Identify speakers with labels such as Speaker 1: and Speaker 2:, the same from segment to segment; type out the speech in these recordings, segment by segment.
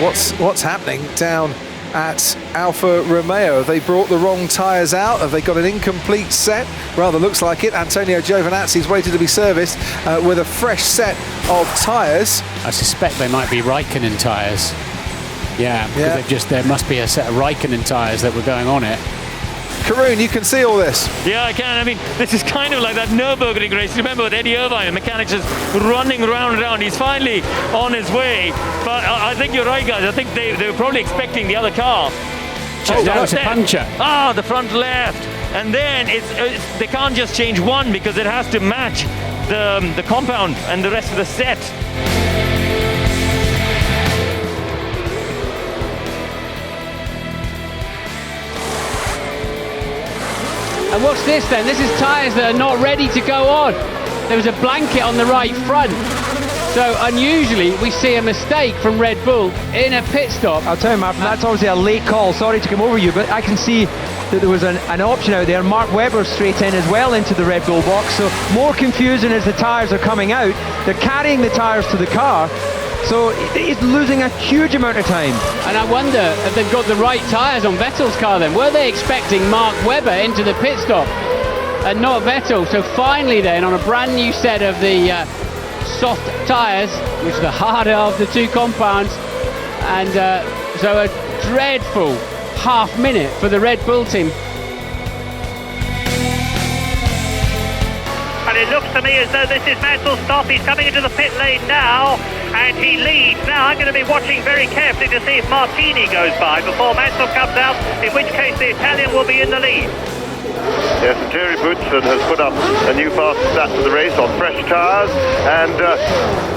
Speaker 1: What's happening down at Alfa Romeo? Have they brought the wrong tyres out? Have they got an incomplete set? Rather looks like it. Antonio Giovinazzi's waited to be serviced with a fresh set of tyres.
Speaker 2: I suspect they might be Raikkonen tyres. Yeah, because there must be a set of Raikkonen tyres that were going on it.
Speaker 1: Karun, you can see all this.
Speaker 3: Yeah, I can. I mean, this is kind of like that Nürburgring race. Remember with Eddie Irvine, the mechanics just running round and round. He's finally on his way. But I think you're right, guys. I think they were probably expecting the other car.
Speaker 2: That was a puncture.
Speaker 3: The front left. And then they can't just change one because it has to match the compound and the rest of the set.
Speaker 4: And what's this then? This is tyres that are not ready to go on. There was a blanket on the right front. So unusually we see a mistake from Red Bull in a pit stop.
Speaker 5: I'll tell you, Martin, that's obviously a late call. Sorry to come over you, but I can see that there was an option out there. Mark Webber straight in as well into the Red Bull box. So more confusion as the tyres are coming out. They're carrying the tyres to the car. So he's losing a huge amount of time.
Speaker 4: And I wonder if they've got the right tyres on Vettel's car then. Were they expecting Mark Webber into the pit stop and not Vettel? So finally then, on a brand new set of the soft tyres, which are the harder of the two compounds, and so a dreadful half minute for the Red Bull team.
Speaker 6: And it looks to me as though this is Mansell's stop. He's coming into the pit lane now, and he leads. Now I'm going to be watching very carefully to see if Martini goes by before Mansell comes out, in which case the Italian will be in the lead.
Speaker 7: Yes, and Jerry Boutsen has put up a new fast start to the race on fresh tyres, and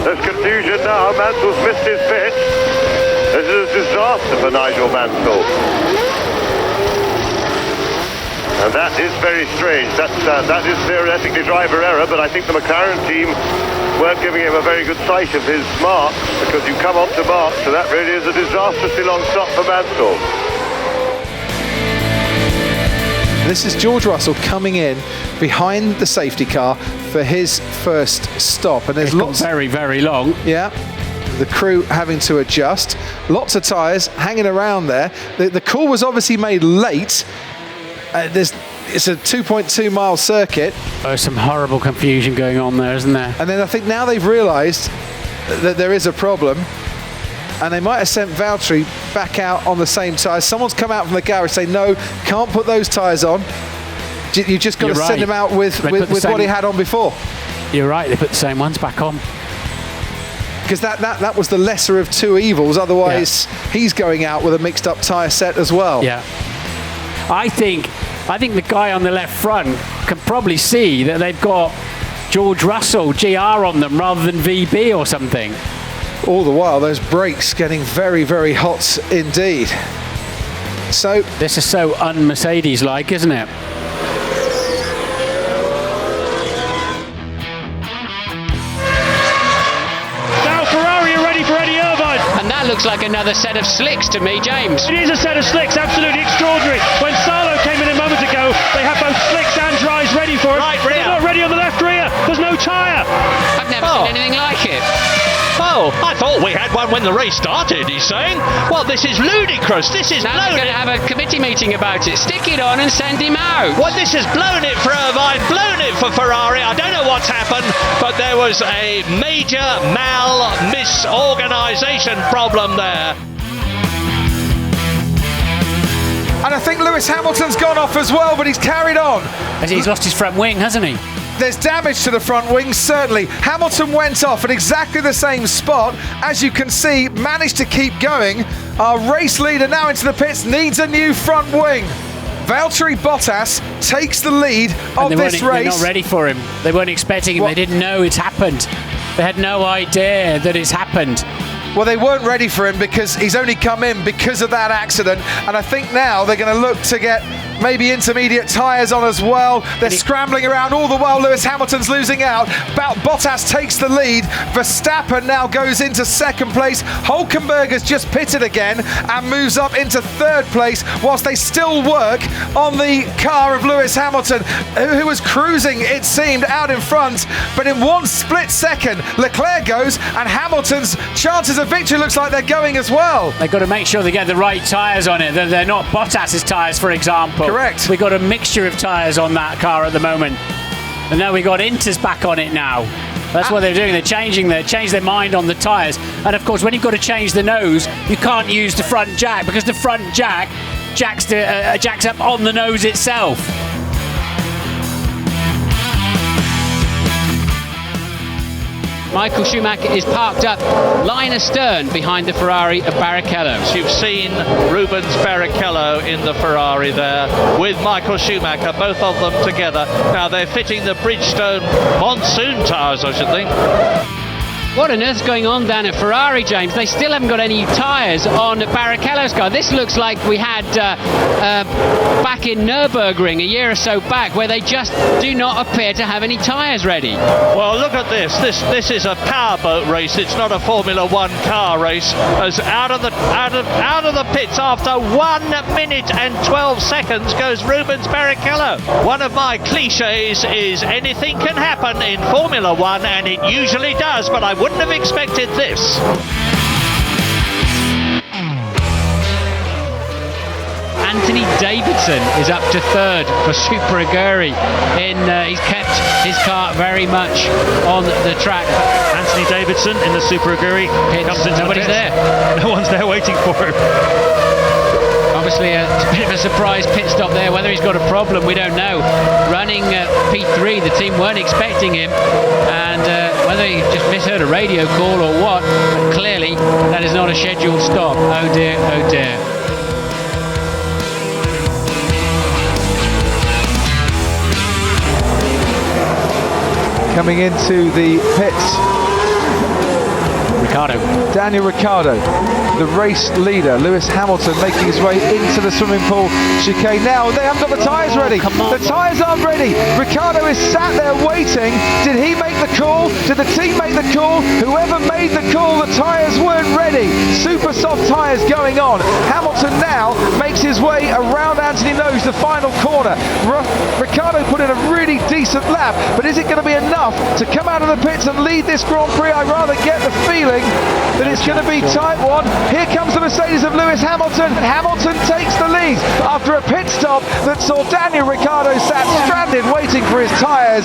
Speaker 7: there's confusion now. Mansell's missed his pit. This is a disaster for Nigel Mansell. And that is very strange. That is theoretically driver error, but I think the McLaren team weren't giving him a very good sight of his mark, because you come on to mark, so that really is a disastrously long stop for Mansell.
Speaker 1: This is George Russell coming in behind the safety car for his first stop, and there's lots
Speaker 2: very, very long.
Speaker 1: Yeah. The crew having to adjust. Lots of tyres hanging around there. The call was obviously made late. It's a 2.2 mile circuit.
Speaker 2: There's some horrible confusion going on there, isn't there?
Speaker 1: And then I think now they've realised that there is a problem, and they might have sent Valtteri back out on the same tyres. Someone's come out from the garage saying, no, can't put those tyres on. You just got to send him out with what he had on before.
Speaker 2: You're right, they put the same ones back on.
Speaker 1: Because that was the lesser of two evils. Otherwise, he's going out with a mixed up tyre set as well.
Speaker 2: Yeah. I think the guy on the left front can probably see that they've got George Russell GR on them rather than VB or something.
Speaker 1: All the while, those brakes getting very, very hot indeed. So
Speaker 2: this is so un-Mercedes-like, isn't it?
Speaker 3: Now Ferrari are ready for Eddie Irvine.
Speaker 4: And that looks like another set of slicks to me, James.
Speaker 3: It is a set of slicks, absolutely extraordinary. When Salo came in a moment ago, they had both slicks and dries ready for it.
Speaker 6: Right rear.
Speaker 3: They're not ready on the left rear. There's no tyre.
Speaker 4: I've never seen anything like it.
Speaker 6: Oh, I thought we had one when the race started, he's saying. Well, this is ludicrous. This is
Speaker 4: Now they're going to have a committee meeting about it. Stick it on and send him out.
Speaker 6: Well, this has blown it for Irvine, blown it for Ferrari. I don't know what's happened, but there was a major misorganisation problem there.
Speaker 1: And I think Lewis Hamilton's gone off as well, but he's carried on.
Speaker 2: He's lost his front wing, hasn't he?
Speaker 1: There's damage to the front wing, certainly. Hamilton went off at exactly the same spot. As you can see, managed to keep going. Our race leader now into the pits needs a new front wing. Valtteri Bottas takes the lead of this race.
Speaker 2: They're not ready for him. They weren't expecting him. They didn't know it's happened. They had no idea that it's happened.
Speaker 1: Well, they weren't ready for him because he's only come in because of that accident. And I think now they're going to look to get maybe intermediate tyres on as well. They're scrambling around all the while Lewis Hamilton's losing out. Bottas takes the lead. Verstappen now goes into second place. Hülkenberg has just pitted again and moves up into third place whilst they still work on the car of Lewis Hamilton, who was cruising, it seemed, out in front. But in one split second, Leclerc goes and Hamilton's chances of victory looks like they're going as well.
Speaker 2: They've got to make sure they get the right tyres on it. They're not Bottas's tyres, for example.
Speaker 1: Correct.
Speaker 2: We've got a mixture of tyres on that car at the moment. And now we've got Inter's back on it now. That's what they're doing. They're changed their mind on the tyres. And of course, when you've got to change the nose, you can't use the front jack because the front jack jacks up on the nose itself.
Speaker 4: Michael Schumacher is parked up line astern behind the Ferrari of Barrichello.
Speaker 8: You've seen Rubens Barrichello in the Ferrari there with Michael Schumacher, both of them together. Now they're fitting the Bridgestone monsoon tyres, I should think.
Speaker 4: What on earth's going on down at Ferrari, James? They still haven't got any tyres on Barrichello's car. This looks like we had back in Nürburgring a year or so back, where they just do not appear to have any tyres ready.
Speaker 8: Well, look at this. This is a powerboat race. It's not a Formula One car race. As out of the pits after 1 minute and 12 seconds goes Rubens Barrichello. One of my cliches is anything can happen in Formula One, and it usually does, but I wouldn't have expected this.
Speaker 4: Anthony Davidson is up to third for Super Aguri. He's kept his car very much on the track.
Speaker 3: Anthony Davidson in the Super Aguri comes into
Speaker 4: Nobody's there.
Speaker 3: No one's there waiting for him.
Speaker 4: Obviously a bit of a surprise pit stop there. Whether he's got a problem, we don't know. Running P3, the team weren't expecting him, and whether he just misheard a radio call or what, but clearly that is not a scheduled stop. Oh dear, oh dear.
Speaker 1: Coming into the pits, Daniel Ricciardo, the race leader. Lewis Hamilton making his way into the swimming pool chicane now. They haven't got the tyres ready. The tyres aren't ready. Ricciardo is sat there waiting. Did he make the call? Did the team make the call? Whoever made the call, the tyres weren't ready. Super soft tyres going on. Hamilton now makes his way around Anthony Nose, the final corner. Ricciardo put in a really decent lap, but is it going to be enough to come out of the pits and lead this Grand Prix? I rather get the feeling that it's going to be tight one. Here comes the Mercedes of Lewis Hamilton. Hamilton takes the lead after a pit stop that saw Daniel Ricciardo sat stranded waiting for his tyres.